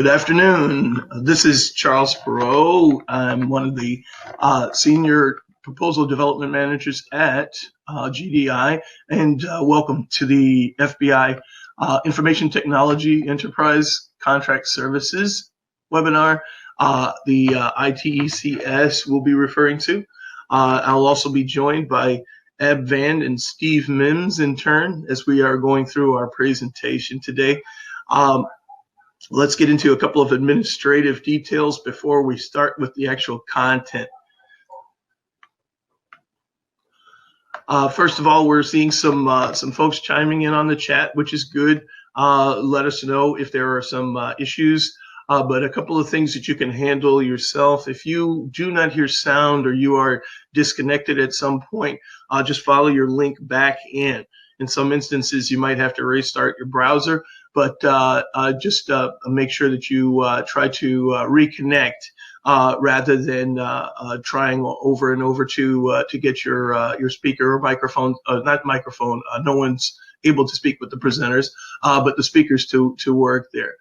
Good afternoon. This is Charles Perot. I'm one of the senior proposal development managers at GDI, and welcome to the FBI Information Technology Enterprise Contract Services webinar. The ITECS will be referring to. I'll also be joined by Ab Van and Steve Mims in turn as we are going through our presentation today. Let's get into a couple of administrative details before we start with the actual content. First of all, we're seeing some folks chiming in on the chat, which is good. Let us know if there are some issues, but a couple of things that you can handle yourself. If you do not hear sound or you are disconnected at some point, just follow your link back in. In some instances, you might have to restart your browser, but just make sure that you try to reconnect rather than trying over and over to get your speaker or microphone, not microphone. No one's able to speak with the presenters, but the speakers to work there.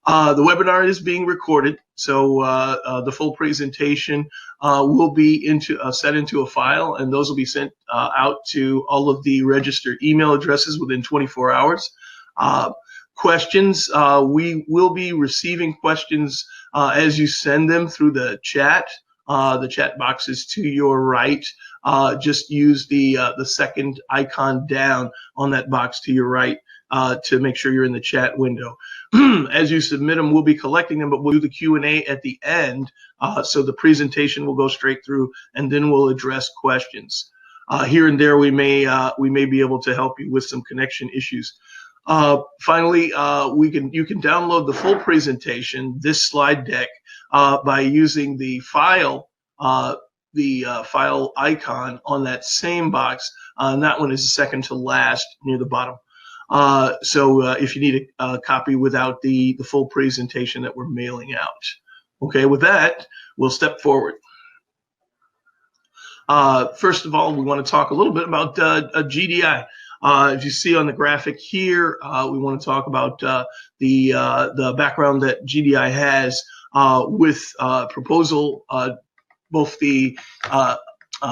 The webinar is being recorded, so the full presentation will be set into a file, and those will be sent out to all of the registered email addresses within 24 hours. Questions, we will be receiving questions as you send them through the chat. The chat box is to your right. Just use the second icon down on that box to your right to make sure you're in the chat window. As you submit them, we'll be collecting them, but we'll do the Q&A at the end. So the presentation will go straight through, and then we'll address questions. Here and there, we may be able to help you with some connection issues. Finally, you can download the full presentation, this slide deck, by using the file icon on that same box. And that one is second to last near the bottom. So if you need a copy without the full presentation that we're mailing out. Okay, with that, we'll step forward. First of all, we want to talk a little bit about GDI. As you see on the graphic here, we want to talk about the background that GDI has with proposal, both the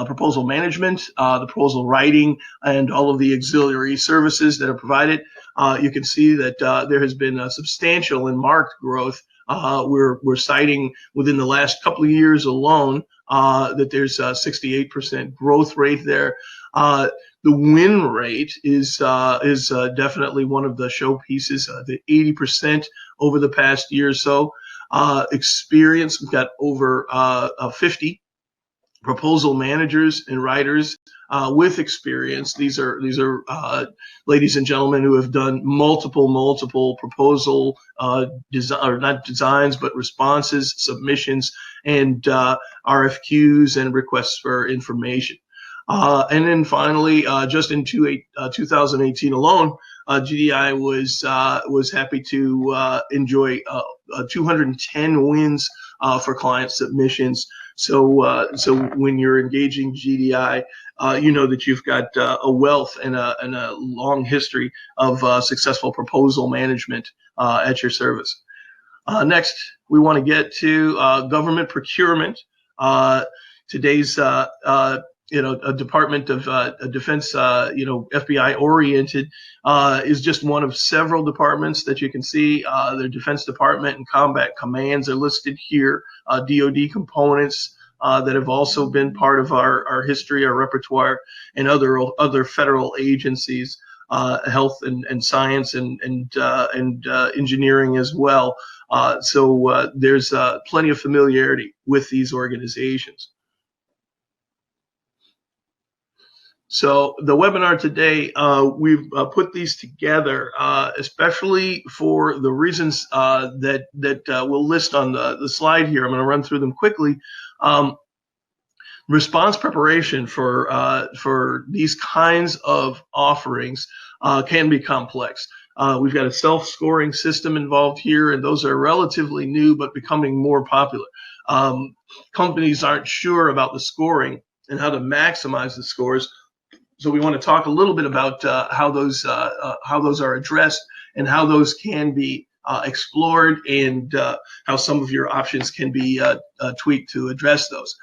proposal management, the proposal writing, and all of the auxiliary services that are provided. You can see that there has been a substantial and marked growth. We're citing within the last couple of years alone that there's a 68% growth rate there. The win rate is definitely one of the showpieces. The 80% over the past year or so. Experience, we've got over 50 proposal managers and writers with experience. These are ladies and gentlemen who have done multiple proposal or not designs, but responses, submissions, and RFQs and requests for information. And then finally, just in 2018 alone, GDI was happy to enjoy 210 wins for client submissions. So when you're engaging GDI, you know that you've got a wealth and a long history of successful proposal management at your service. Next, we want to get to government procurement. Today's a Department of Defense, FBI oriented, is just one of several departments that you can see. The Defense Department and Combat Commands are listed here. DoD components that have also been part of our history, our repertoire, and other federal agencies, health and science and engineering as well. So there's plenty of familiarity with these organizations. So the webinar today, we've put these together especially for the reasons that we'll list on the slide here. I'm going to run through them quickly. Response preparation for these kinds of offerings can be complex. We've got a self-scoring system involved here, and those are relatively new but becoming more popular. Companies aren't sure about the scoring and how to maximize the scores. So we want to talk a little bit about how those are addressed and how those can be explored, and how some of your options can be tweaked to address those.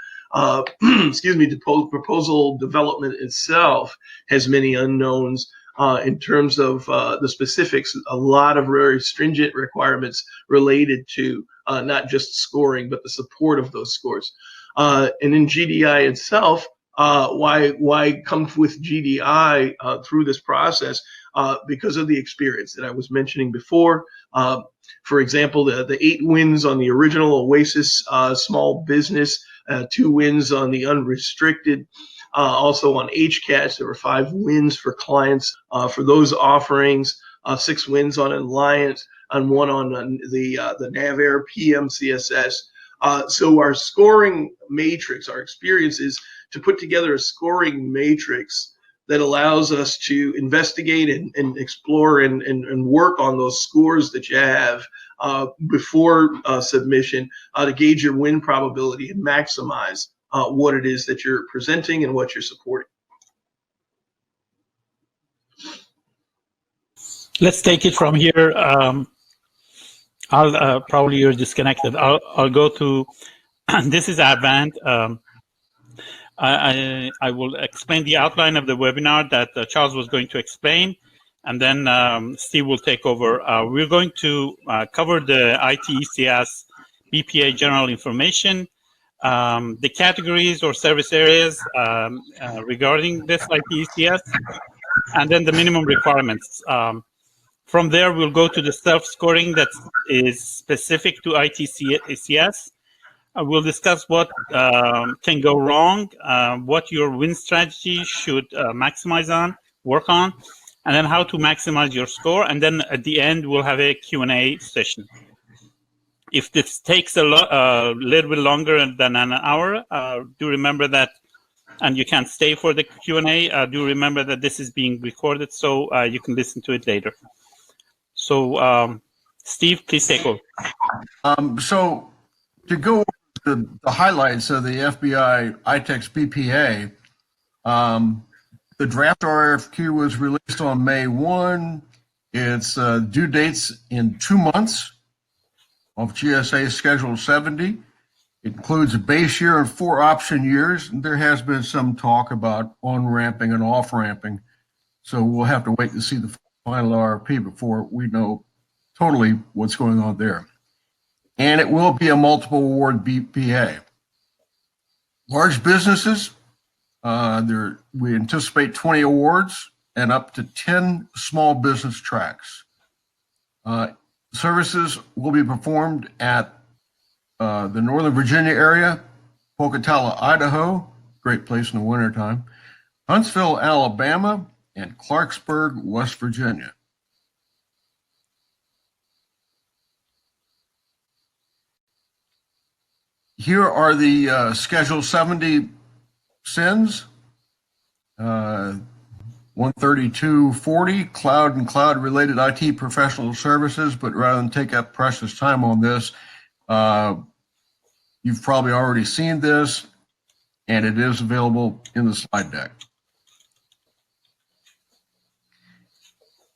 Excuse me, the proposal development itself has many unknowns in terms of the specifics. A lot of very stringent requirements related to not just scoring, but the support of those scores. And in GDI itself, why come with GDI through this process? Because of the experience that I was mentioning before. For example, the 8 wins on the original Oasis small business, 2 wins on the unrestricted. Also on HCATS, there were 5 wins for clients for those offerings, 6 wins on Alliance, and 1 on the NavAir PMCSS. So our scoring matrix, our experience is to put together a scoring matrix that allows us to investigate and explore and work on those scores that you have before submission to gauge your win probability and maximize what it is that you're presenting and what you're supporting. Let's take it from here. I'll probably you're disconnected. I'll go to this is Advent. I will explain the outline of the webinar that Charles was going to explain, and then Steve will take over. We're going to cover the ITECS BPA general information, the categories or service areas regarding this ITECS, and then the minimum requirements. From there, we'll go to the self-scoring that is specific to ITECS. We'll discuss what can go wrong, what your win strategy should work on, and then how to maximize your score. And then at the end, we'll have a Q&A session. If this takes a little bit longer than an hour, do remember that, and you can't stay for the Q&A, do remember that this is being recorded, so you can listen to it later. So, Steve, please take over. So to go over the highlights of the FBI ITECS BPA, the draft RFQ was released on May 1. Its due dates in 2 months of GSA Schedule 70. It includes a base year and 4 option years. And there has been some talk about on-ramping and off-ramping. So we'll have to wait to see the final RFP before we know totally what's going on there. And it will be a multiple award BPA. Large businesses, we anticipate 20 awards and up to 10 small business tracks. Services will be performed at the Northern Virginia area, Pocatello, Idaho, great place in the wintertime, Huntsville, Alabama, and Clarksburg, West Virginia. Here are the Schedule 70 SINs, 13240, cloud and cloud-related IT professional services, but rather than take up precious time on this, you've probably already seen this, and it is available in the slide deck.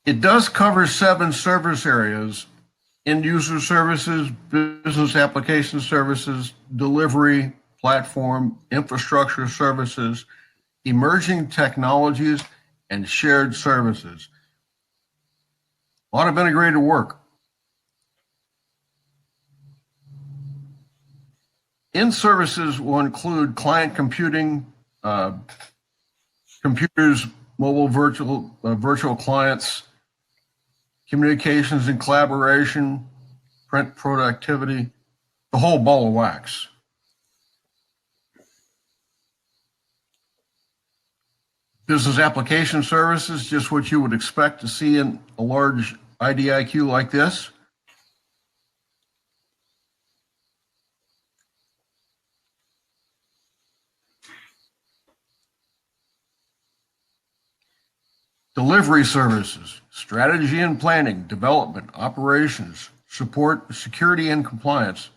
It does cover 7 service areas: end user services, business application services, delivery, platform, infrastructure services, emerging technologies, and shared services. A lot of integrated work. In services will include client computing, computers, mobile virtual clients, communications and collaboration, print productivity, the whole ball of wax. Business application services, just what you would expect to see in a large IDIQ like this. Delivery services, strategy and planning, development, operations, support, security and compliance.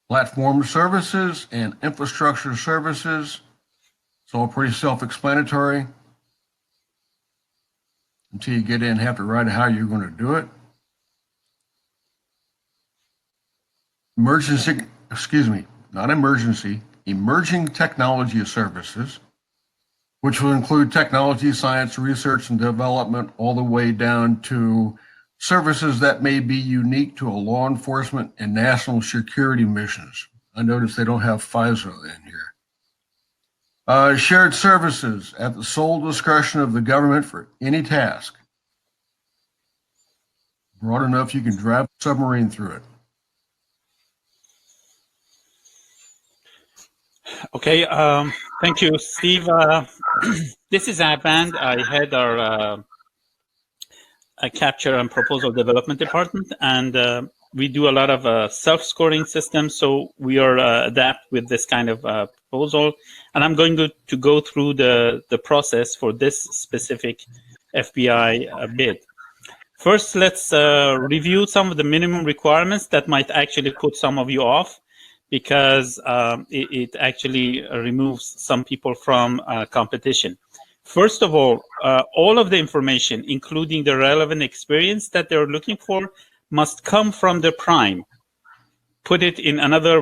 Platform services and infrastructure services, It's all pretty self-explanatory until you get in and have to write how you're going to do it. Emerging technology services, which will include technology, science, research, and development, all the way down to services that may be unique to a law enforcement and national security missions. I notice they don't have FISA in here. Shared services at the sole discretion of the government for any task. Broad enough you can drive a submarine through it. Okay, thank you, Steve. This is Aband. I head our capture and proposal development department, and we do a lot of self-scoring systems, so we are adapt with this kind of proposal. And I'm going to go through the process for this specific FBI bid. First, let's review some of the minimum requirements that might actually put some of you off, because it actually removes some people from competition. First of all of the information, including the relevant experience that they're looking for, must come from the prime. Put it in other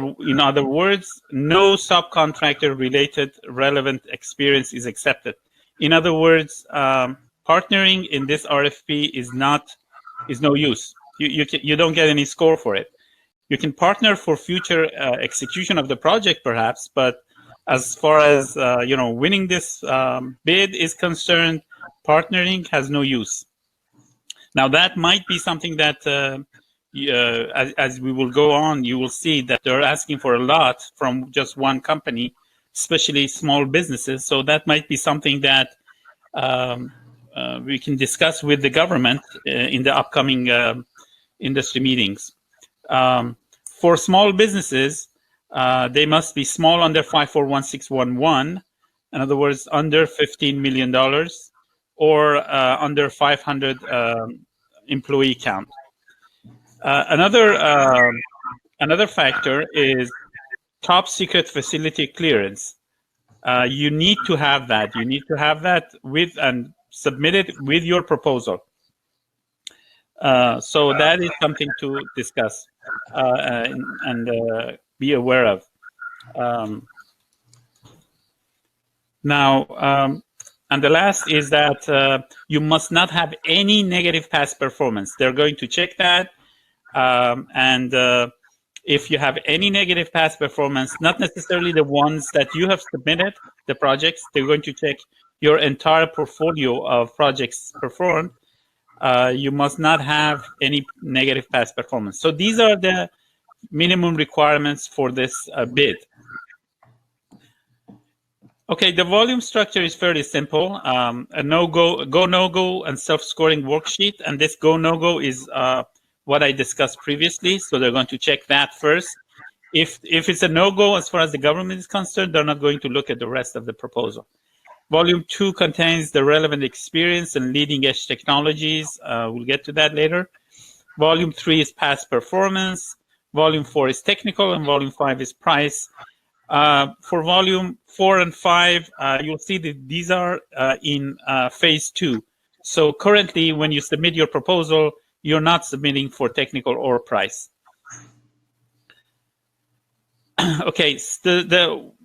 words, no subcontractor related relevant experience is accepted. In other words, partnering in this RFP is no use. You don't get any score for it. You can partner for future execution of the project, perhaps, but as far as winning this bid is concerned, partnering has no use. Now, that might be something that, as we will go on, you will see that they're asking for a lot from just one company, especially small businesses. So that might be something that we can discuss with the government in the upcoming industry meetings. For small businesses, they must be small under 541611, in other words, under $15 million, or under 500 employee count. Another factor is top secret facility clearance. You need to have that. You need to have that with and submit it with your proposal. So that is something to discuss and be aware of. And the last is that you must not have any negative past performance. They're going to check that. And if you have any negative past performance, not necessarily the ones that you have submitted, the projects, they're going to check your entire portfolio of projects performed. You must not have any negative past performance. So these are the minimum requirements for this bid. Okay, the volume structure is fairly simple. A go-no-go, and self-scoring worksheet. And this go-no-go is what I discussed previously. So they're going to check that first. If it's a no-go as far as the government is concerned, they're not going to look at the rest of the proposal. Volume 2 contains the relevant experience and leading-edge technologies. We'll get to that later. Volume 3 is past performance. Volume 4 is technical, and Volume 5 is price. For Volume 4 and 5, you'll see that these are in Phase 2. So currently, when you submit your proposal, you're not submitting for technical or price. Okay,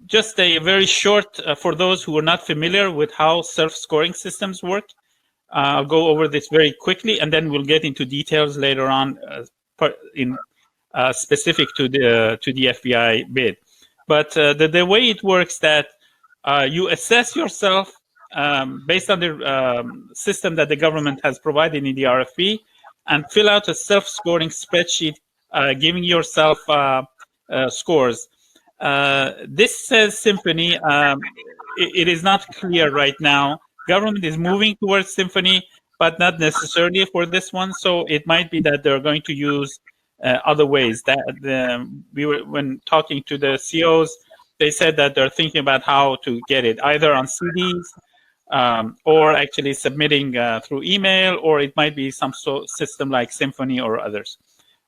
just a very short, for those who are not familiar with how self-scoring systems work, I'll go over this very quickly, and then we'll get into details later on specific to the FBI bid. But the way it works that you assess yourself based on the system that the government has provided in the RFP, and fill out a self-scoring spreadsheet giving yourself scores. This says Symphony. It is not clear right now. Government is moving towards Symphony, but not necessarily for this one. So it might be that they're going to use other ways. When talking to the COs, they said that they're thinking about how to get it either on CDs or actually submitting through email, or it might be some system like Symphony or others.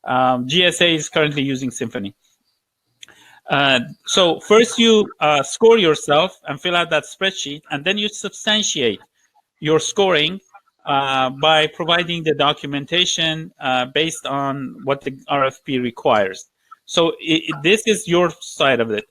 GSA is currently using Symphony. So first you score yourself and fill out that spreadsheet, and then you substantiate your scoring by providing the documentation based on what the RFP requires. So this is your side of it.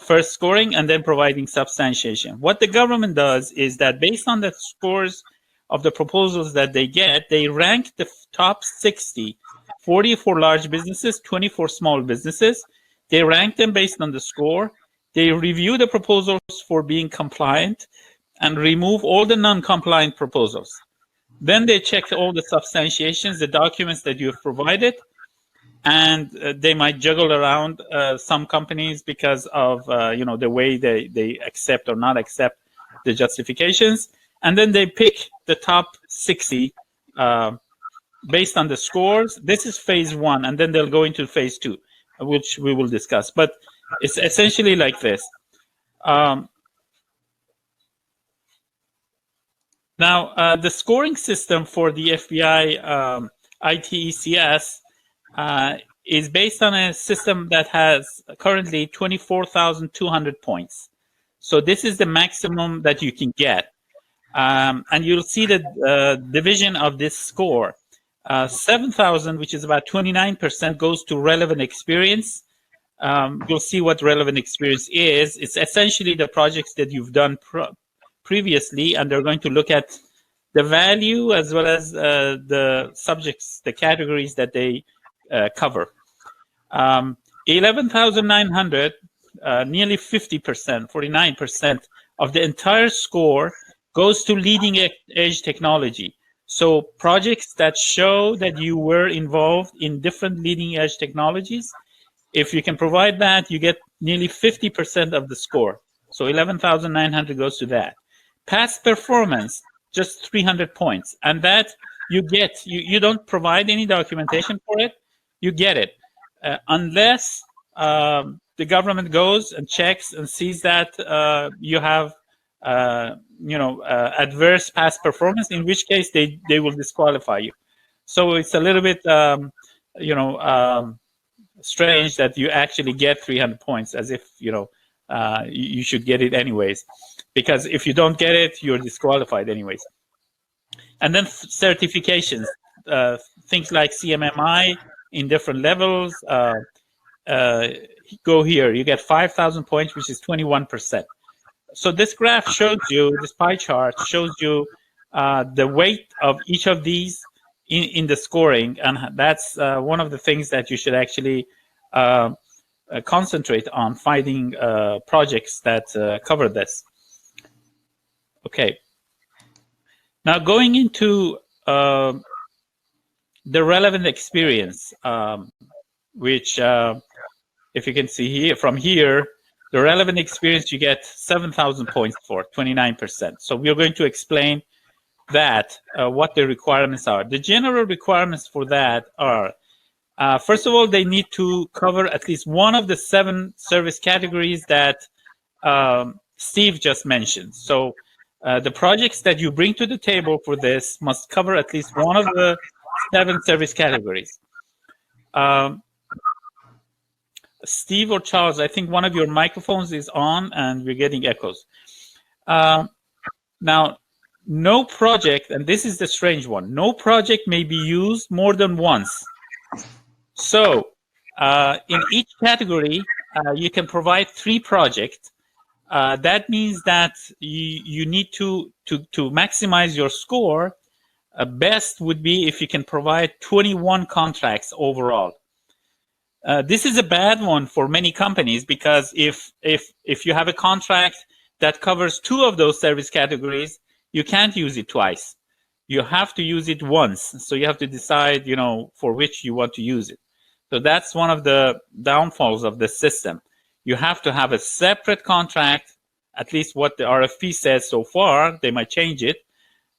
First scoring and then providing substantiation. What the government does is that based on the scores of the proposals that they get, they rank the top 60, 40 for large businesses, 20 for small businesses. They rank them based on the score. They review the proposals for being compliant and remove all the non-compliant proposals. Then they check all the substantiations, the documents that you have provided, and they might juggle around some companies because of the way they accept or not accept the justifications. And then they pick the top 60 based on the scores. This is phase one, and then they'll go into phase two, which we will discuss. But it's essentially like this. Now, the scoring system for the FBI ITECS is based on a system that has currently 24,200 points. So this is the maximum that you can get. And you'll see the division of this score. 7,000, which is about 29%, goes to relevant experience. You'll see what relevant experience is. It's essentially the projects that you've done previously, and they're going to look at the value as well as the subjects, the categories that they cover. 11,900, nearly 50%, 49% of the entire score goes to leading edge technology. So projects that show that you were involved in different leading edge technologies, if you can provide that, you get nearly 50% of the score. So 11,900 goes to that. Past performance, just 300 points. And that you get, you don't provide any documentation for it, you get it. Unless the government goes and checks and sees that you have adverse past performance, in which case they will disqualify you. So it's a little bit strange that you actually get 300 points, as if you should get it anyways, because if you don't get it, you're disqualified anyways. And then certifications, things like CMMI in different levels. Go here, you get 5,000 points, which is 21%. So this graph shows you, this pie chart shows you the weight of each of these in the scoring, and that's one of the things that you should actually concentrate on, finding projects that cover this. Okay. Now going into the relevant experience, which if you can see here, from here, the relevant experience you get 7,000 points for, 29%. So we're going to explain that, what the requirements are. The general requirements for that are, first of all, they need to cover at least one of the 7 service categories that Steve just mentioned. So the projects that you bring to the table for this must cover at least one of the 7 service categories. Steve or Charles, I think one of your microphones is on and we're getting echoes. Now, no project, and this is the strange one, no project may be used more than once. So in each category, you can provide 3 projects. That means that you need to maximize your score. Best would be if you can provide 21 contracts overall. This is a bad one for many companies, because if you have a contract that covers 2 of those service categories, you can't use it twice. You have to use it once. So you have to decide, for which you want to use it. So that's one of the downfalls of the system. You have to have a separate contract, at least what the RFP says so far. They might change it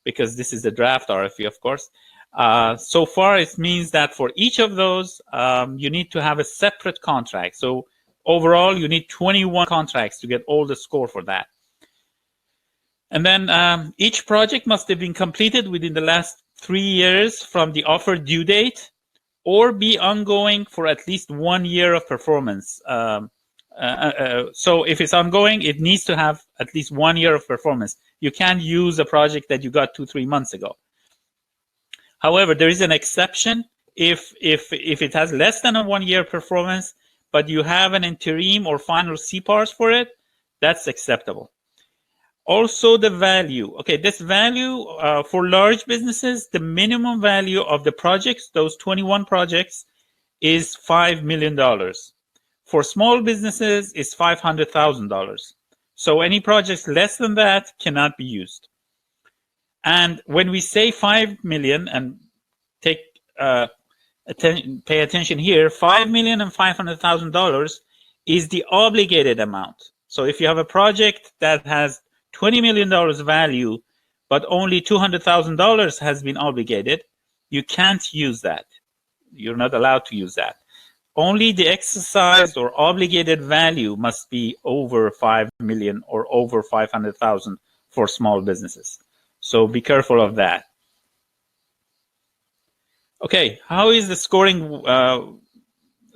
because this is the draft RFP, of course. So far, it means that for each of those, you need to have a separate contract. So overall, you need 21 contracts to get all the score for that. And then each project must have been completed within the last 3 years from the offer due date, or be ongoing for at least 1 year of performance. So if it's ongoing, it needs to have at least 1 year of performance. You can't use a project that you got 2-3 months ago. However, there is an exception if it has less than a 1 year performance, but you have an interim or final CPARs for it, that's acceptable. Also the value. Okay, this value for large businesses, the minimum value of the projects, those 21 projects, is $5 million. For small businesses, it's $500,000. So any projects less than that cannot be used. And when we say 5 million, and pay attention here, $5 million and $500,000 is the obligated amount. So if you have a project that has $20 million value, but only $200,000 has been obligated, you can't use that. You're not allowed to use that. Only the exercised or obligated value must be over 5 million or over 500,000 for small businesses. So be careful of that. Okay, how is the scoring?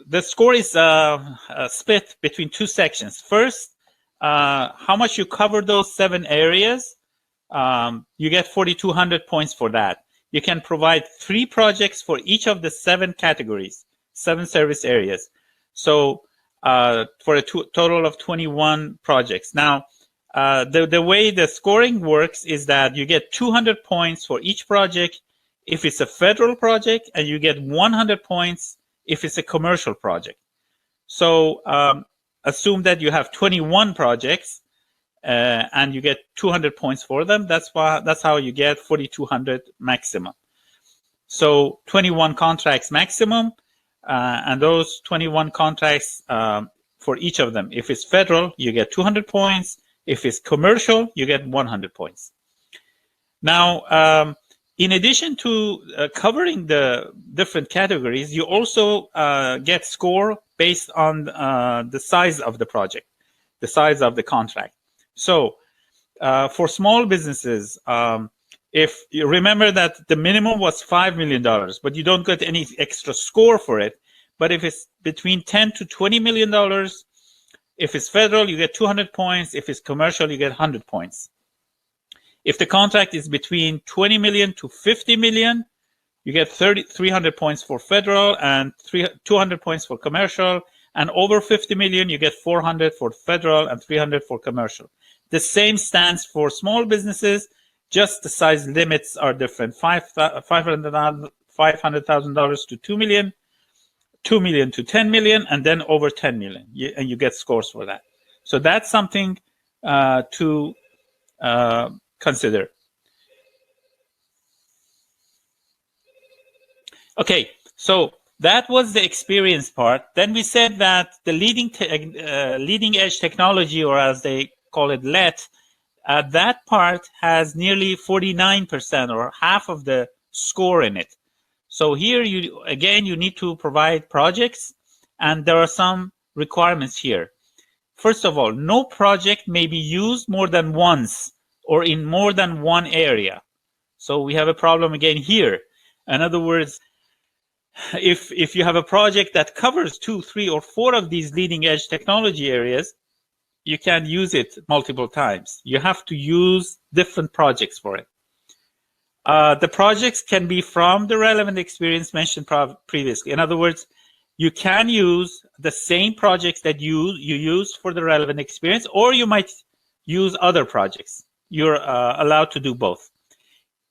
The score is split between two sections. First, how much you cover those 7 areas. You get 4,200 points for that. You can provide 3 projects for each of the 7 categories, 7 service areas. So for a total of 21 projects. Now, the way the scoring works is that you get 200 points for each project if it's a federal project, and you get 100 points if it's a commercial project. So assume that you have 21 projects and you get 200 points for them. That's how you get 4,200 maximum. So 21 contracts maximum, and those 21 contracts for each of them. If it's federal, you get 200 points. If it's commercial, you get 100 points. Now, in addition to covering the different categories, you also get score based on the size of the project, the size of the contract. So for small businesses, if you remember that the minimum was $5 million, but you don't get any extra score for it. But if it's between $10 to $20 million, if it's federal, you get 200 points. If it's commercial, you get 100 points. If the contract is between 20 million to 50 million, you get 300 points for federal and 200 points for commercial. And over 50 million, you get 400 for federal and 300 for commercial. The same stands for small businesses, just the size limits are different. $500,000 to 2 million, 2 million to 10 million, and then over 10 million. And you get scores for that. So that's something to consider. Okay, so that was the experience part. Then we said that the leading edge technology, or as they call it, LET, that part has nearly 49% or half of the score in it. So here, you need to provide projects, and there are some requirements here. First of all, no project may be used more than once or in more than one area. So we have a problem again here. In other words, if you have a project that covers 2, 3, or 4 of these leading edge technology areas, you can't use it multiple times. You have to use different projects for it. The projects can be from the relevant experience mentioned previously. In other words, you can use the same projects that you used for the relevant experience, or you might use other projects. You're allowed to do both.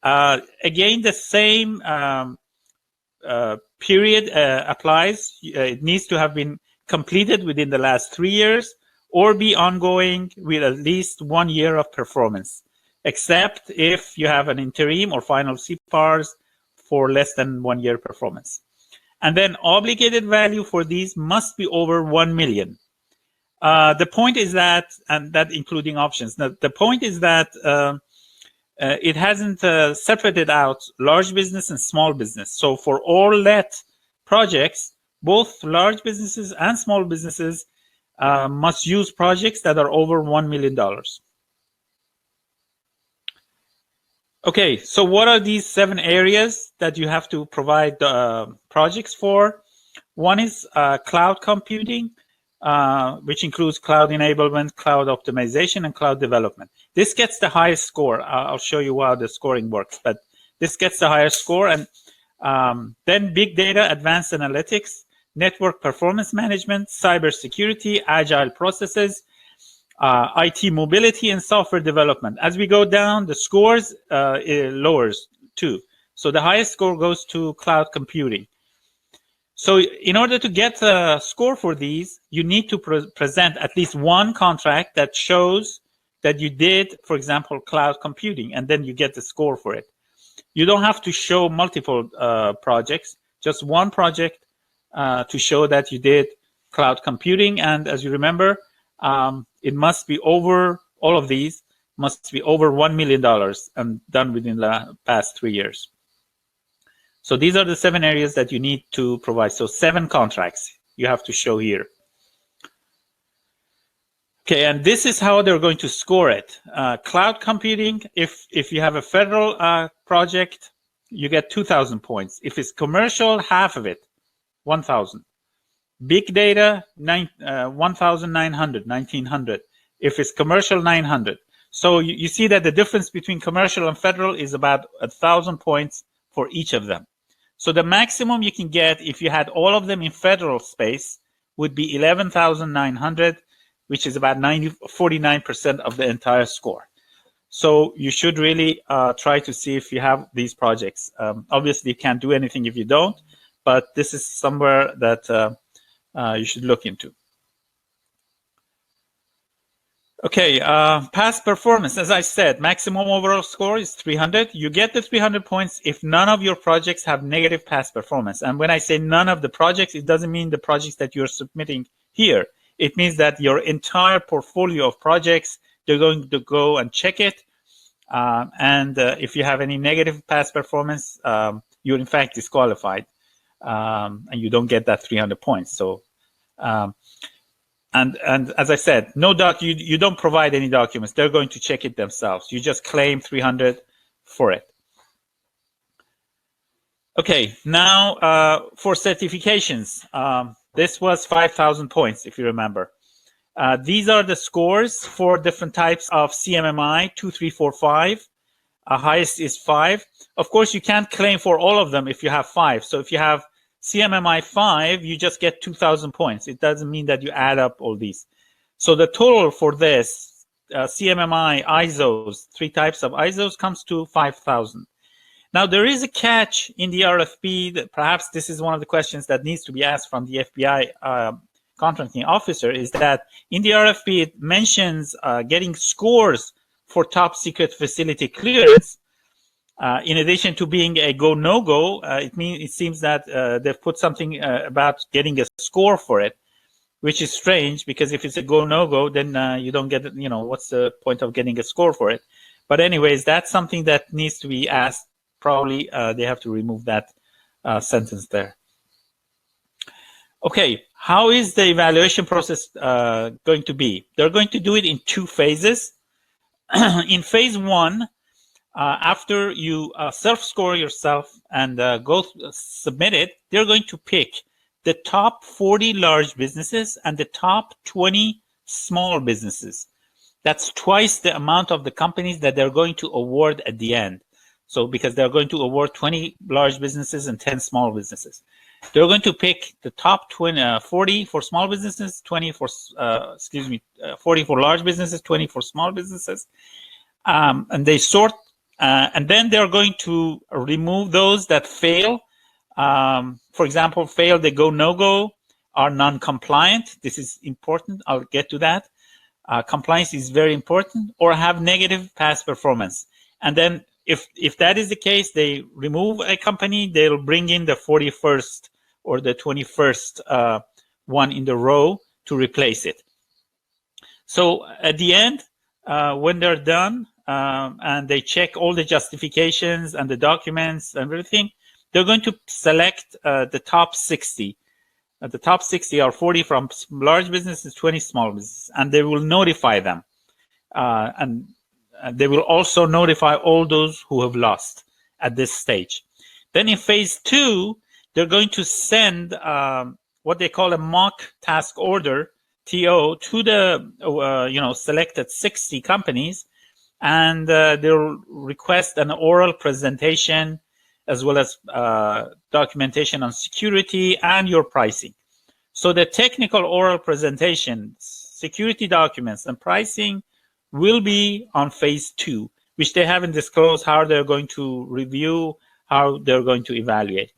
Again, the same period applies. It needs to have been completed within the last 3 years or be ongoing with at least 1 year of performance, except if you have an interim or final CPARs for less than 1 year performance. And then obligated value for these must be over 1 million. The point is that, and that including options, the point is that it hasn't separated out large business and small business. So for all LET projects, both large businesses and small businesses must use projects that are over $1 million. Okay, so what are these 7 areas that you have to provide projects for? One is cloud computing. which includes cloud enablement, cloud optimization, and cloud development. This gets the highest score. I'll show you how the scoring works, but this gets the highest score. And then big data, advanced analytics, network performance management, cybersecurity, agile processes, IT mobility, and software development. As we go down, the scores it lowers too. So the highest score goes to cloud computing. So in order to get a score for these, you need to present at least one contract that shows that you did, for example, cloud computing, and then you get the score for it. You don't have to show multiple projects, just one project to show that you did cloud computing. And as you remember, it must be over, all of these must be over $1 million and done within the past 3 years. So these are the 7 areas that you need to provide. So 7 contracts you have to show here. Okay, and this is how they're going to score it. Cloud computing, if you have a federal project, you get 2,000 points. If it's commercial, half of it, 1,000. Big data, 1,900, 1,900. If it's commercial, 900. So you see that the difference between commercial and federal is about 1,000 points for each of them. So the maximum you can get if you had all of them in federal space would be 11,900, which is about 49% of the entire score. So you should really try to see if you have these projects. Obviously, you can't do anything if you don't, but this is somewhere that you should look into. Okay, past performance. As I said, maximum overall score is 300. You get the 300 points if none of your projects have negative past performance. And when I say none of the projects, it doesn't mean the projects that you're submitting here. It means that your entire portfolio of projects, they're going to go and check it. And if you have any negative past performance, you're in fact disqualified. And you don't get that 300 points. So, and as I said, you don't provide any documents. They're going to check it themselves. You just claim 300 for it. Okay, now for certifications. This was 5,000 points, if you remember. These are the scores for different types of CMMI, 2, 3, 4, 5. Highest is 5. Of course, you can't claim for all of them if you have 5. So if you have CMMI 5, you just get 2,000 points. It doesn't mean that you add up all these. So the total for this CMMI ISOs, 3 types of ISOs, comes to 5,000. Now, there is a catch in the RFP. That perhaps this is one of the questions that needs to be asked from the FBI contracting officer, is that in the RFP, it mentions getting scores for top secret facility clearance. In addition to being a go, no-go, it seems that they've put something about getting a score for it, which is strange, because if it's a go, no-go, then you don't get, what's the point of getting a score for it? But anyways, that's something that needs to be asked. Probably they have to remove that sentence there. Okay, how is the evaluation process going to be? They're going to do it in 2 phases. In phase 1, after you self-score yourself and go submit it, they're going to pick the top 40 large businesses and the top 20 small businesses. That's twice the amount of the companies that they're going to award at the end. So because they're going to award 20 large businesses and 10 small businesses. They're going to pick the top 40 for small businesses, 40 for large businesses, 20 for small businesses. And they sort, and then they're going to remove those that fail. For example, fail the go, no-go, are non-compliant. This is important. I'll get to that. Compliance is very important, or have negative past performance. And then if that is the case, they remove a company, they'll bring in the 41st or the 21st one in the row to replace it. So at the end, when they're done and they check all the justifications and the documents and everything, they're going to select the top 60. The top 60 are 40 from large businesses, 20 small businesses, and they will notify them. And they will also notify all those who have lost at this stage. Then in phase 2, they're going to send what they call a mock task order TO to the selected 60 companies, and they'll request an oral presentation as well as documentation on security and your pricing. So the technical oral presentation, security documents, and pricing will be on phase 2, which they haven't disclosed how they're going to review, how they're going to evaluate.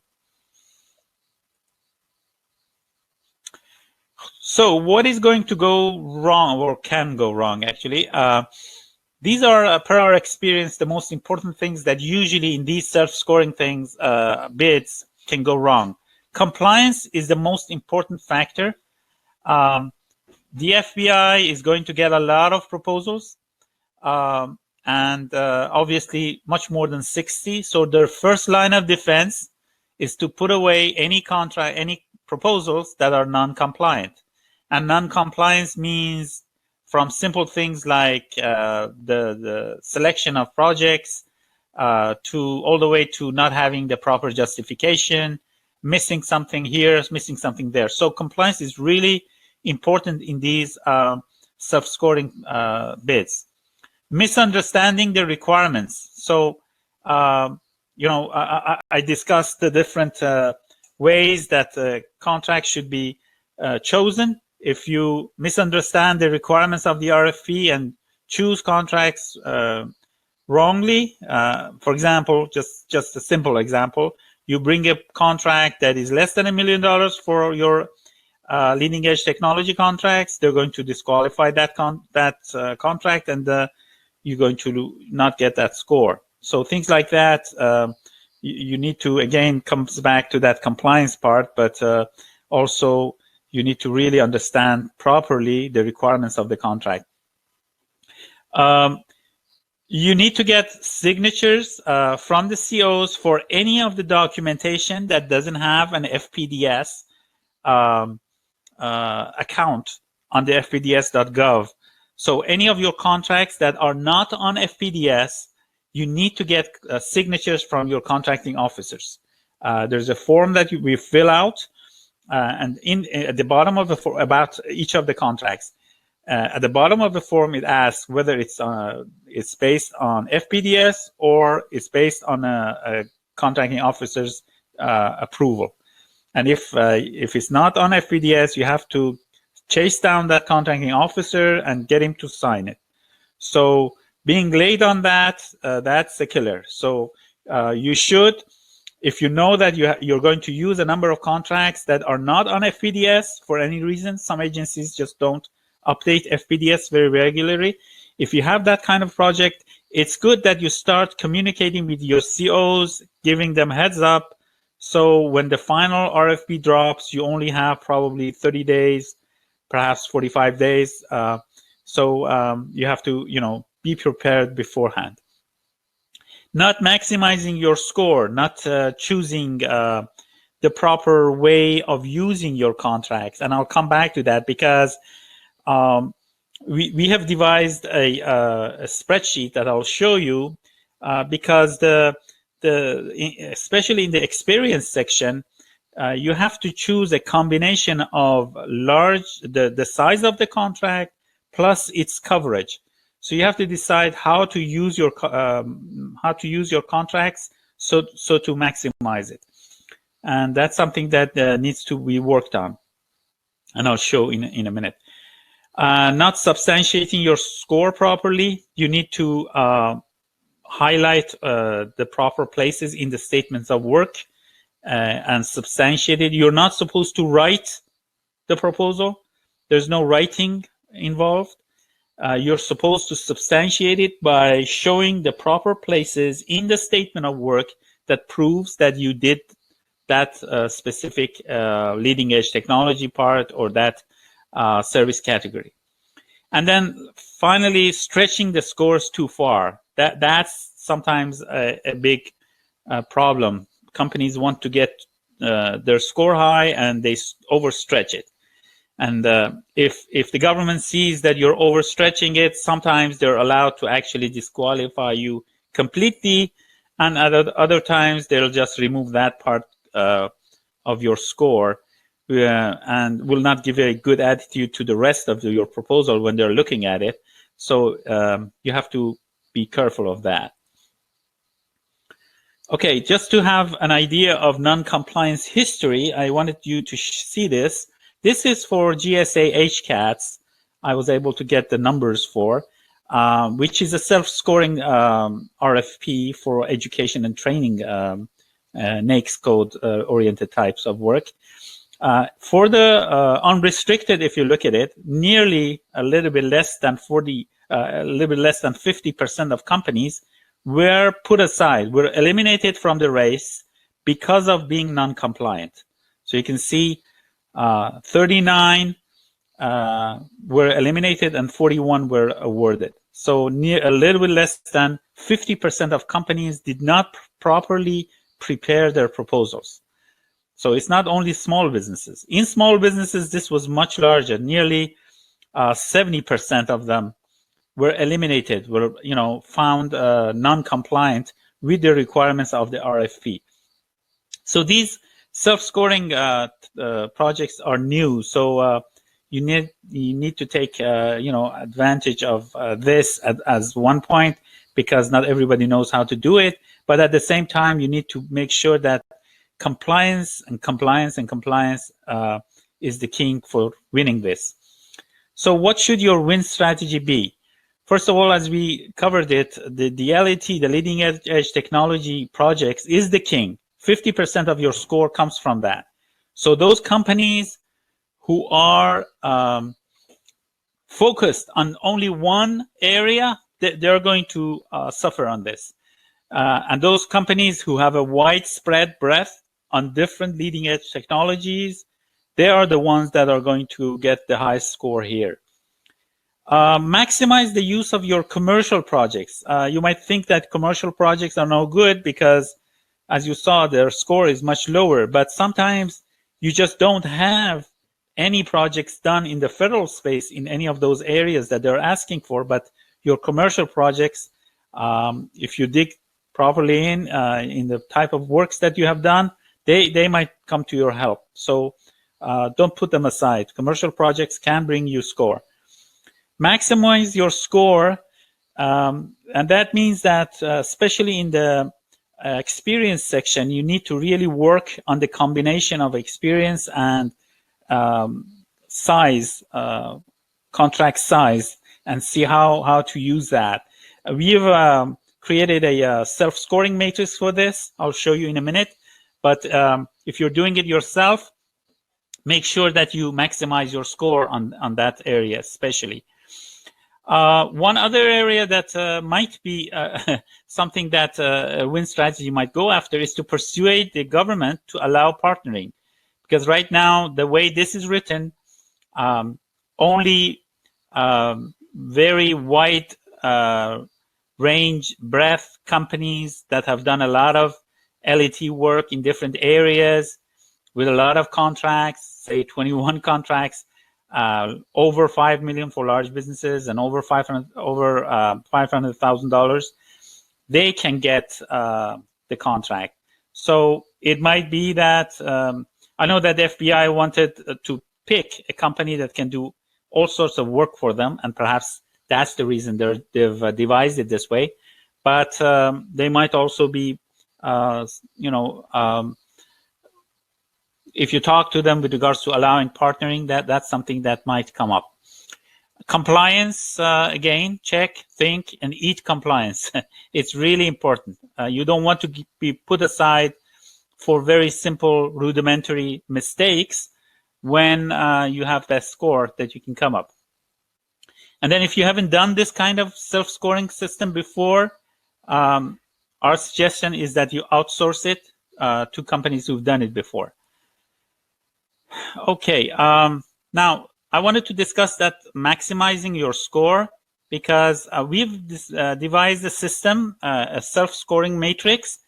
So what is going to go wrong, or can go wrong actually? These are, per our experience, the most important things that usually in these self-scoring things, bids, can go wrong. Compliance is the most important factor. The FBI is going to get a lot of proposals, and obviously much more than 60. So their first line of defense is to put away any contract, any proposals that are non-compliant. And non-compliance means from simple things like the selection of projects to all the way to not having the proper justification, missing something here, missing something there. So compliance is really important in these self-scoring bids. Misunderstanding the requirements. So, I discussed the different ways that contracts should be chosen. If you misunderstand the requirements of the RFP and choose contracts wrongly, for example, just a simple example, you bring a contract that is less than $1 million for your leading edge technology contracts, they're going to disqualify that contract, and you're going to not get that score. So things like that, you need to, again, comes back to that compliance part, but also you need to really understand properly the requirements of the contract. You need to get signatures from the COs for any of the documentation that doesn't have an FPDS account on the fpds.gov. So any of your contracts that are not on FPDS, you need to get signatures from your contracting officers. There's a form that we fill out, and at the bottom of the form, about each of the contracts. At the bottom of the form, it asks whether it's based on FPDS or it's based on a contracting officer's approval. And if it's not on FPDS, you have to chase down that contracting officer and get him to sign it. So being late on that, that's a killer. So you should, if you know that you're going to use a number of contracts that are not on FPDS for any reason, some agencies just don't update FPDS very regularly. If you have that kind of project, it's good that you start communicating with your COs, giving them heads up. So when the final RFP drops, you only have probably 30 days, perhaps 45 days. So you have to, be prepared beforehand. Not maximizing your score, not choosing the proper way of using your contracts. And I'll come back to that because we have devised a spreadsheet that I'll show you because especially in the experience section, you have to choose a combination of the size of the contract plus its coverage. So you have to decide how to use your contracts so to maximize it, and that's something that needs to be worked on, and I'll show in a minute. Not substantiating your score properly, you need to highlight the proper places in the statements of work and substantiate it. You're not supposed to write the proposal. There's no writing involved. You're supposed to substantiate it by showing the proper places in the statement of work that proves that you did that specific leading edge technology part or that service category. And then finally, stretching the scores too far. That's sometimes a big problem. Companies want to get their score high and they overstretch it. And if the government sees that you're overstretching it, sometimes they're allowed to actually disqualify you completely, and at other times they'll just remove that part of your score, and will not give a good attitude to the rest of your proposal when they're looking at it. So you have to be careful of that. Okay, just to have an idea of non-compliance history, I wanted you to see this. This is for GSA HCATS. I was able to get the numbers for, which is a self-scoring RFP for education and training NAICS code oriented types of work. For the unrestricted, if you look at it, nearly a little bit less than 50% of companies were put aside, were eliminated from the race because of being non-compliant. So you can see 39 were eliminated and 41 were awarded. So near a little bit less than 50% of companies did not properly prepare their proposals. So it's not only small businesses. In small businesses, this was much larger. Nearly 70% of them were eliminated, were found non-compliant with the requirements of the RFP. So these self-scoring projects are new. So you need to take advantage of this as one point, because not everybody knows how to do it. But at the same time, you need to make sure that compliance is the king for winning this. So what should your win strategy be? First of all, as we covered it, the LET, the leading edge technology projects, is the king. 50% of your score comes from that. So those companies who are focused on only one area, they're going to suffer on this. And those companies who have a widespread breadth on different leading edge technologies, they are the ones that are going to get the highest score here. Maximize the use of your commercial projects. You might think that commercial projects are no good because, as you saw, their score is much lower, but sometimes you just don't have any projects done in the federal space in any of those areas that they're asking for, but your commercial projects, if you dig properly in the type of works that you have done, they might come to your help. So don't put them aside. Commercial projects can bring you score. Maximize your score, and that means that especially in the experience section, you need to really work on the combination of experience and size, contract size, and see how to use that. We've created a self-scoring matrix for this. I'll show you in a minute. But if you're doing it yourself, make sure that you maximize your score on that area especially. One other area that might be something that a win strategy might go after is to persuade the government to allow partnering. Because right now, the way this is written, only very wide range breadth companies that have done a lot of LET work in different areas with a lot of contracts, say 21 contracts, over 5 million for large businesses and over $500,000, they can get the contract. So it might be that I know that the FBI wanted to pick a company that can do all sorts of work for them, and perhaps that's the reason they've devised it this way. But they might also be, if you talk to them with regards to allowing partnering, that's something that might come up. Compliance, again, check, think, and eat compliance. It's really important. You don't want to be put aside for very simple, rudimentary mistakes when you have that score that you can come up. And then if you haven't done this kind of self-scoring system before, our suggestion is that you outsource it to companies who've done it before. Okay, now I wanted to discuss that maximizing your score, because we've devised a system, a self-scoring matrix,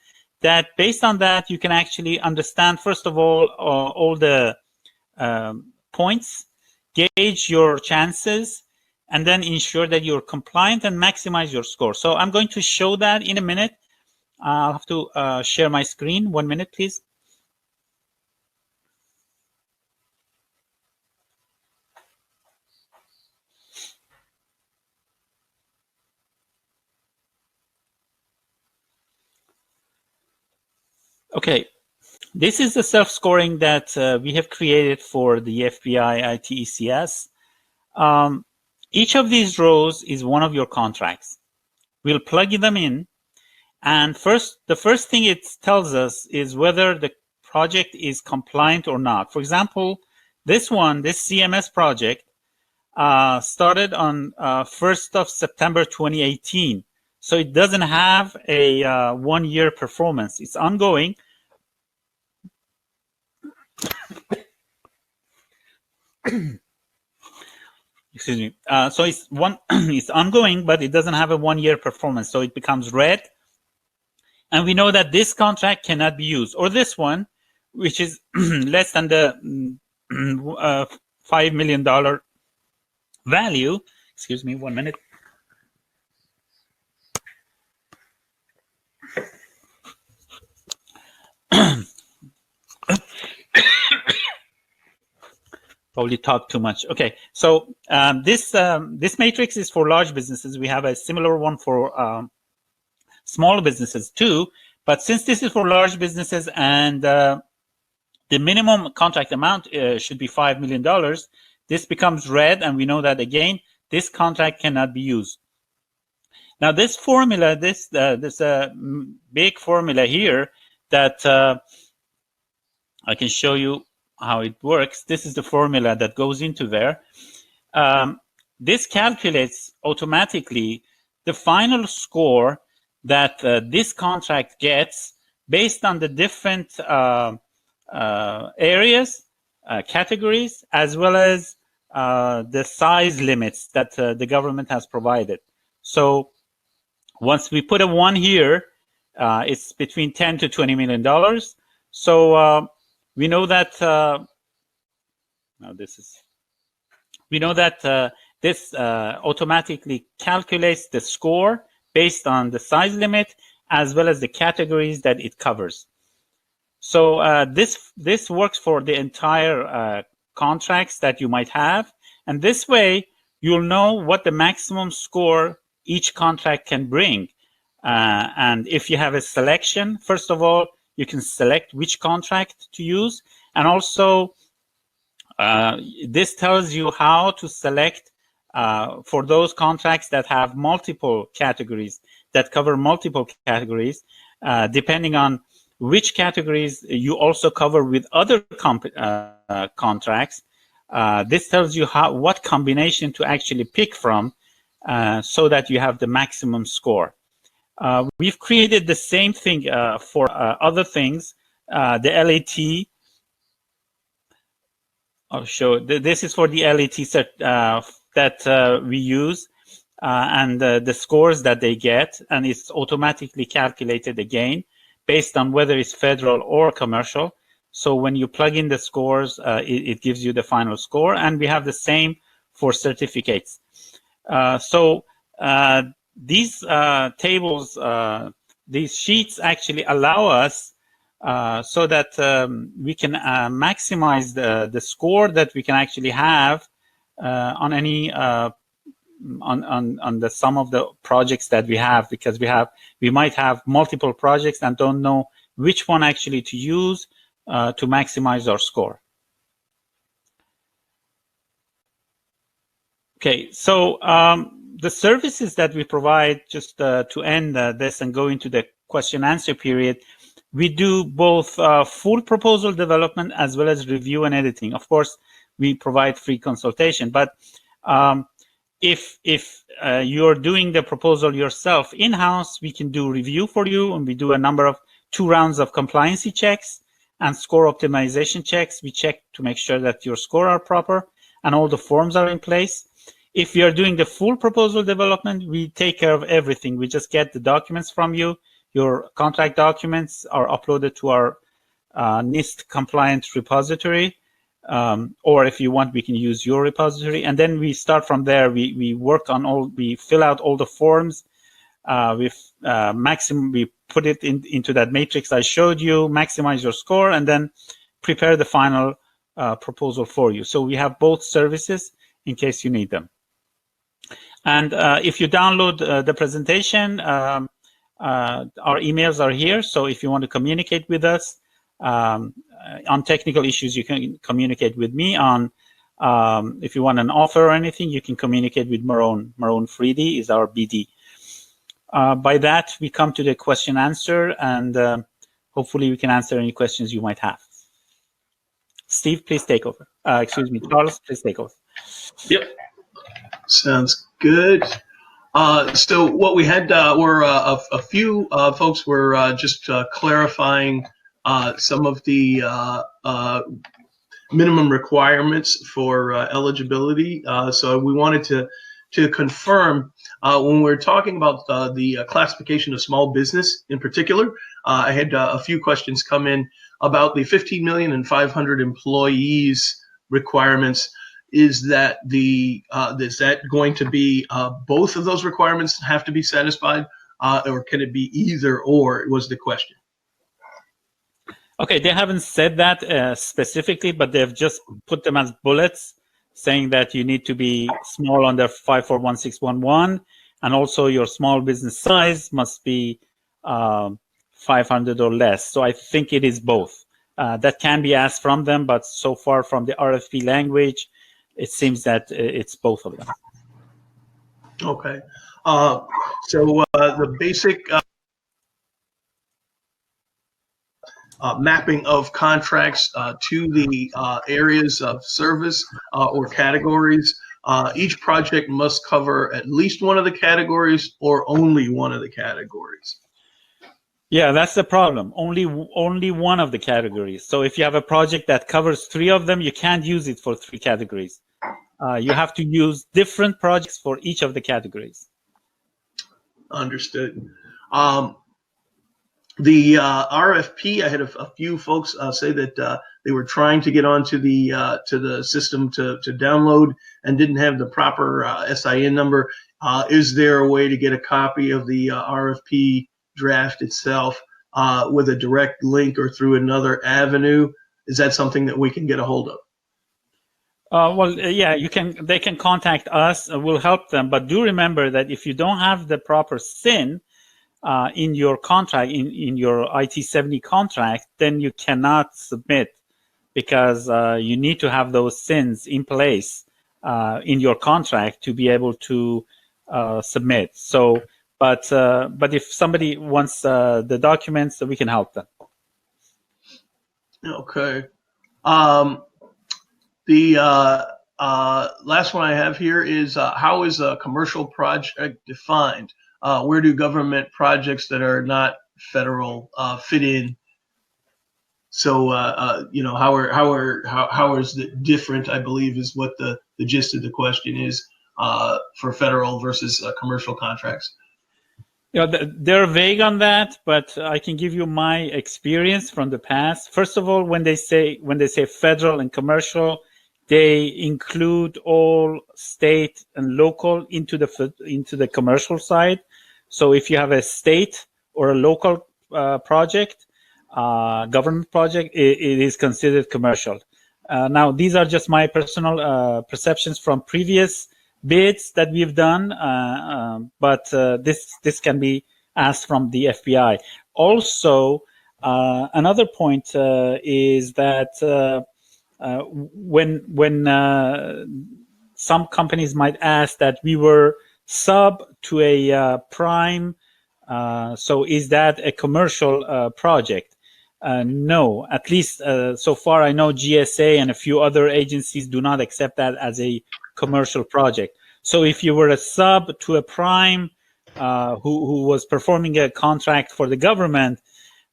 that based on that you can actually understand, first of all the points, gauge your chances, and then ensure that you're compliant and maximize your score. So I'm going to show that in a minute. I'll have to share my screen. 1 minute, please. Okay, this is the self-scoring that we have created for the FBI ITECS. Each of these rows is one of your contracts. We'll plug them in, and the first thing it tells us is whether the project is compliant or not. For example, this CMS project started on 1st of September 2018. So it doesn't have a 1-year performance. It's ongoing. Excuse me. So it's ongoing, but it doesn't have a 1-year performance. So it becomes red. And we know that this contract cannot be used, or this one, which is less than the $5 million value. Excuse me, 1 minute. Probably talk too much. Okay, so this matrix is for large businesses. We have a similar one for small businesses too, but since this is for large businesses and the minimum contract amount should be $5 million, this becomes red, and we know that again this contract cannot be used. Now this formula, this big formula here that I can show you how it works. This is the formula that goes into there. This calculates automatically the final score that this contract gets based on the different areas, categories, as well as the size limits that the government has provided. So once we put a 1 here, it's between $10 to $20 million. So we know that this automatically calculates the score based on the size limit as well as the categories that it covers. So this works for the entire contracts that you might have, and this way you'll know what the maximum score each contract can bring. And if you have a selection, first of all, you can select which contract to use, and also this tells you how to select for those contracts that have multiple categories, that cover multiple categories, depending on which categories you also cover with other contracts. This tells you what combination to actually pick from so that you have the maximum score. We've created the same thing for other things. The LAT, I'll show, this is for the LAT set that we use and the scores that they get, and it's automatically calculated again based on whether it's federal or commercial. So when you plug in the scores, it gives you the final score, and we have the same for certificates. These tables, these sheets actually allow us so that we can maximize the score that we can actually have on any on the sum of the projects that we have, because we might have multiple projects and don't know which one actually to use to maximize our score. Okay, so the services that we provide, just to end this and go into the question answer period, we do both full proposal development as well as review and editing. Of course, we provide free consultation, but if you're doing the proposal yourself in-house, we can do review for you, and we do a number of 2 rounds of compliancy checks and score optimization checks. We check to make sure that your score are proper and all the forms are in place. If you're doing the full proposal development, we take care of everything. We just get the documents from you. Your contract documents are uploaded to our NIST compliant repository. Or if you want, we can use your repository. And then we start from there. We work on we fill out all the forms. We put it into that matrix I showed you, maximize your score, and then prepare the final proposal for you. So we have both services in case you need them. And if you download the presentation, Our emails are here, so if you want to communicate with us on technical issues, you can communicate with me. On if you want an offer or anything, you can communicate with Maroon. Maroon Freedy is our BD. By that, we come to the question answer, and hopefully we can answer any questions you might have. Steve, please take over. Excuse me, Charles, please take over. Yep. Sounds good. So what we had were a few folks were just clarifying some of the minimum requirements for eligibility. So we wanted to confirm when we're talking about the classification of small business in particular. I had a few questions come in about the 15 million and 500 employees requirements. Is that going to be both of those requirements have to be satisfied, or can it be either or? Was the question. Okay, they haven't said that specifically, but they've just put them as bullets, saying that you need to be small under 541611, and also your small business size must be 500 or less. So I think it is both. That can be asked from them, but so far from the RFP language, it seems that it's both of them. Okay. So the basic mapping of contracts to the areas of service or categories. Each project must cover at least one of the categories or only one of the categories. Yeah, that's the problem. Only one of the categories. So if you have a project that covers 3 of them, you can't use it for 3 categories. You have to use different projects for each of the categories. Understood. The RFP, I had a few folks say that they were trying to get onto the system to download and didn't have the proper SIN number. Is there a way to get a copy of the RFP draft itself with a direct link or through another avenue? Is that something that we can get a hold of? Yeah, you can. They can contact us. We'll help them. But do remember that if you don't have the proper SIN in your contract, in your IT70 contract, then you cannot submit, because you need to have those SINs in place in your contract to be able to submit. So, but if somebody wants the documents, we can help them. Okay. The last one I have here is how is a commercial project defined? Where do government projects that are not federal fit in? So how is it different? I believe is what the gist of the question is for federal versus commercial contracts. They're vague on that, but I can give you my experience from the past. First of all, when they say federal and commercial, they include all state and local into the commercial side. So if you have a state or a local project, government project, it is considered commercial. Now, these are just my personal perceptions from previous bids that we've done, but this can be asked from the FBI. Also, another point is that when some companies might ask that we were sub to a prime, so is that a commercial project? No, at least so far I know GSA and a few other agencies do not accept that as a commercial project. So if you were a sub to a prime who was performing a contract for the government,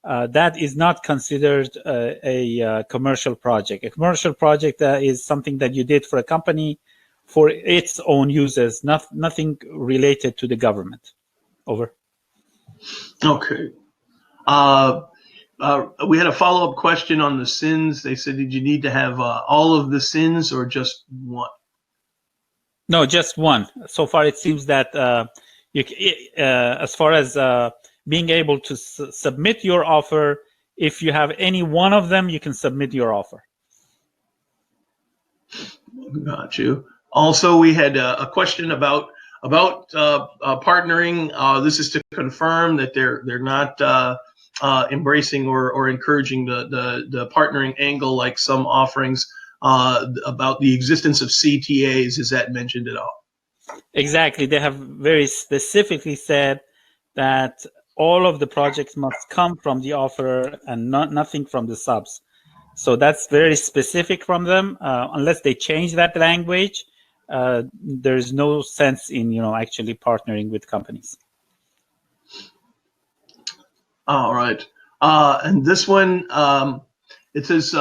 that is not considered a commercial project. A commercial project is something that you did for a company for its own uses, nothing related to the government. Over. Okay. We had a follow-up question on the SINs. They said, did you need to have all of the SINs or just one? No, just one. So far, it seems that as far as being able to submit your offer, if you have any one of them, you can submit your offer. Got you. Also, we had a question about about partnering. This is to confirm that they're not embracing or encouraging the partnering angle like some offerings. About the existence of CTAs, is that mentioned at all? Exactly. They have very specifically said that all of the projects must come from the offerer and nothing from the subs. So that's very specific from them. Unless they change that language, there's no sense in actually partnering with companies. All right. And this one, it says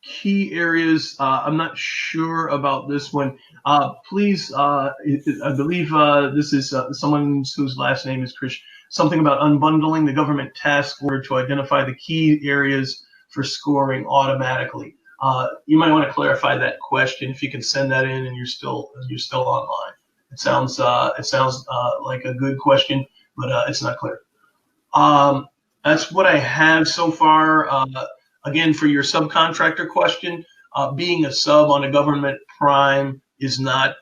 key areas. I'm not sure about this one. Please, I believe this is someone whose last name is Krish. Something about unbundling the government task order to identify the key areas for scoring automatically. You might want to clarify that question if you can send that in and you're still online. It sounds like a good question, but it's not clear. That's what I have so far. Again, for your subcontractor question, being a sub on a government prime is not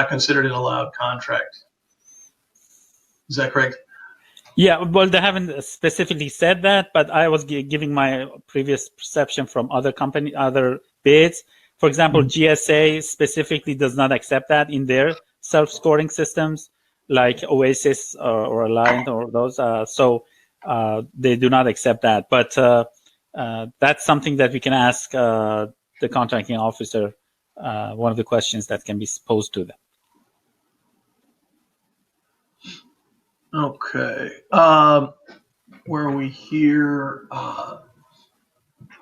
considered an allowed contract. Is that correct? Yeah, well, they haven't specifically said that, but I was giving my previous perception from other bids. For example, GSA specifically does not accept that in their self-scoring systems, like Oasis or Alliant or those. So they do not accept that. But that's something that we can ask the contracting officer, one of the questions that can be posed to them. Okay. Where are we here?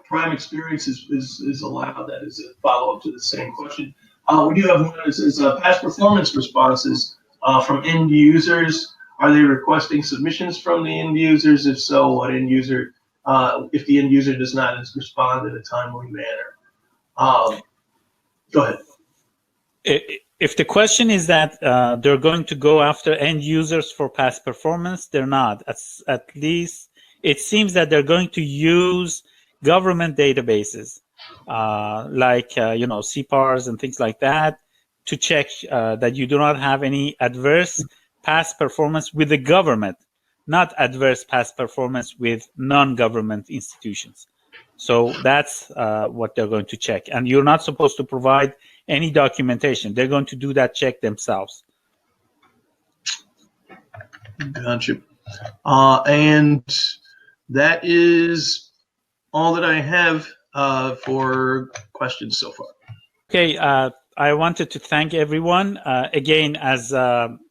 Prime experience is allowed. That is a follow-up to the same question. We do have one that says past performance responses from end users. Are they requesting submissions from the end users? If so, what end user? If the end user does not respond in a timely manner. Go ahead. If the question is that they're going to go after end users for past performance, they're not. At least it seems that they're going to use government databases like CPARs and things like that to check that you do not have any adverse past performance with the government, not adverse past performance with non-government institutions. So that's what they're going to check. And you're not supposed to provide any documentation. They're going to do that check themselves. Gotcha. And that is all that I have for questions so far. Okay. I wanted to thank everyone. Again, as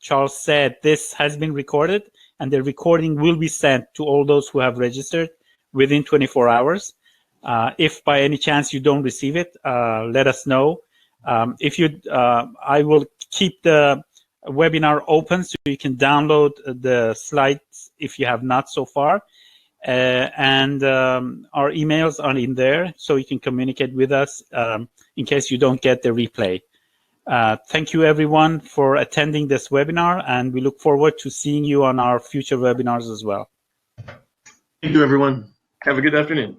Charles said, this has been recorded, and the recording will be sent to all those who have registered within 24 hours. If by any chance you don't receive it, let us know. I will keep the webinar open so you can download the slides if you have not so far. And our emails are in there so you can communicate with us in case you don't get the replay. Thank you everyone for attending this webinar, and we look forward to seeing you on our future webinars as well. Thank you everyone. Have a good afternoon.